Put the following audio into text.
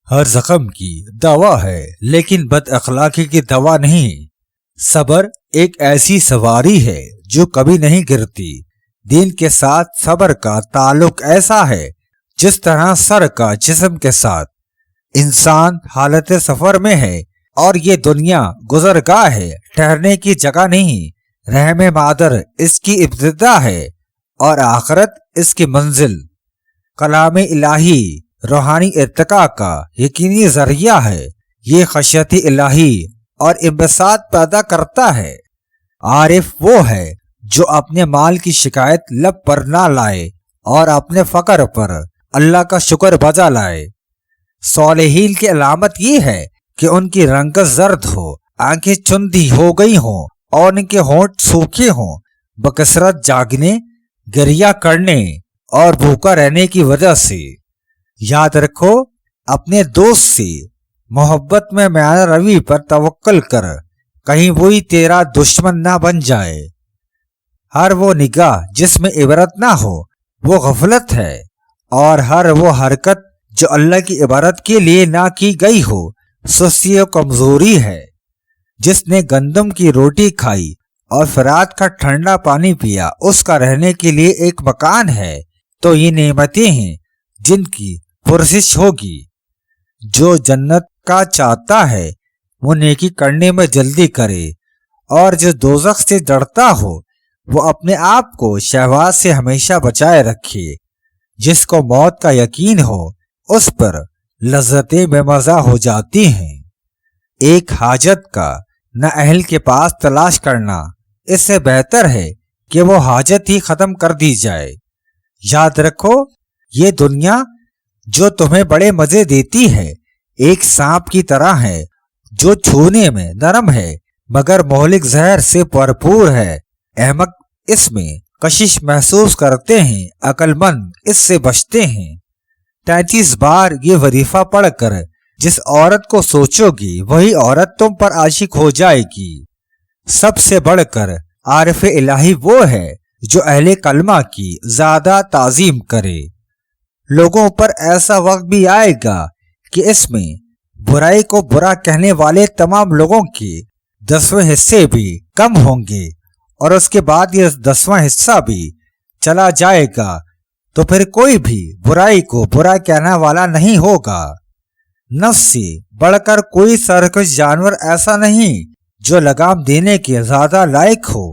ہر زخم کی دوا ہے لیکن بد اخلاقی کی دوا نہیں۔ صبر ایک ایسی سواری ہے جو کبھی نہیں گرتی۔ دین کے ساتھ صبر کا تعلق ایسا ہے جس طرح سر کا جسم کے ساتھ۔ انسان حالت سفر میں ہے اور یہ دنیا گزرگاہ ہے، ٹھہرنے کی جگہ نہیں۔ رحم مادر اس کی ابتدا ہے اور آخرت اس کی منزل۔ کلام الہی روحانی ارتقاء کا یقینی ذریعہ ہے۔ یہ خشیت الہی اور انبساط پیدا کرتا ہے۔ عارف وہ ہے جو اپنے مال کی شکایت لب پر نہ لائے اور اپنے فقر پر اللہ کا شکر بجا لائے۔ صالحین کی علامت یہ ہے کہ ان کی رنگت زرد ہو، آنکھیں چندی ہو گئی ہوں اور ان کے ہونٹ سوکھے ہوں، بکثرت جاگنے، گریہ کرنے اور بھوکا رہنے کی وجہ سے۔ یاد رکھو، اپنے دوست سے محبت میں میانہ روی پر توکل کر، کہیں وہی تیرا دشمن نہ بن جائے۔ ہر وہ نگاہ جس میں عبرت نہ ہو وہ غفلت ہے، اور ہر وہ حرکت جو اللہ کی عبادت کے لیے نہ کی گئی ہو سستی و کمزوری ہے۔ جس نے گندم کی روٹی کھائی اور فرات کا ٹھنڈا پانی پیا، اس کا رہنے کے لیے ایک مکان ہے۔ تو یہ نعمتیں ہیں جن کی پرسش ہوگی۔ جو جنت کا چاہتا ہے وہ نیکی کرنے میں جلدی کرے، اور جو دوزخ سے ڈرتا ہو وہ اپنے آپ کو شہوات سے ہمیشہ بچائے رکھے۔ جس کو موت کا یقین ہو اس پر لذتیں بے مزہ ہو جاتی ہیں۔ ایک حاجت کا نہ اہل کے پاس تلاش کرنا، اس سے بہتر ہے کہ وہ حاجت ہی ختم کر دی جائے۔ یاد رکھو، یہ دنیا جو تمہیں بڑے مزے دیتی ہے ایک سانپ کی طرح ہے جو چھونے میں نرم ہے مگر مہلک زہر سے بھرپور ہے۔ احمق اس میں کشش محسوس کرتے ہیں، عقل مند اس سے بچتے ہیں۔ 33 بار یہ وظیفہ پڑھ کر جس عورت کو سوچو گی وہی عورت تم پر عاشق ہو جائے گی۔ سب سے بڑھ کر عارف الہی وہ ہے جو اہل کلمہ کی زیادہ تعظیم کرے۔ لوگوں پر ایسا وقت بھی آئے گا کہ اس میں برائی کو برا کہنے والے تمام لوگوں کے 10ویں حصے بھی کم ہوں گے، اور اس کے بعد یہ 10واں حصہ بھی چلا جائے گا، تو پھر کوئی بھی برائی کو برا کہنے والا نہیں ہوگا۔ نفس سے بڑھ کر کوئی سرکش جانور ایسا نہیں جو لگام دینے کے زیادہ لائق ہو۔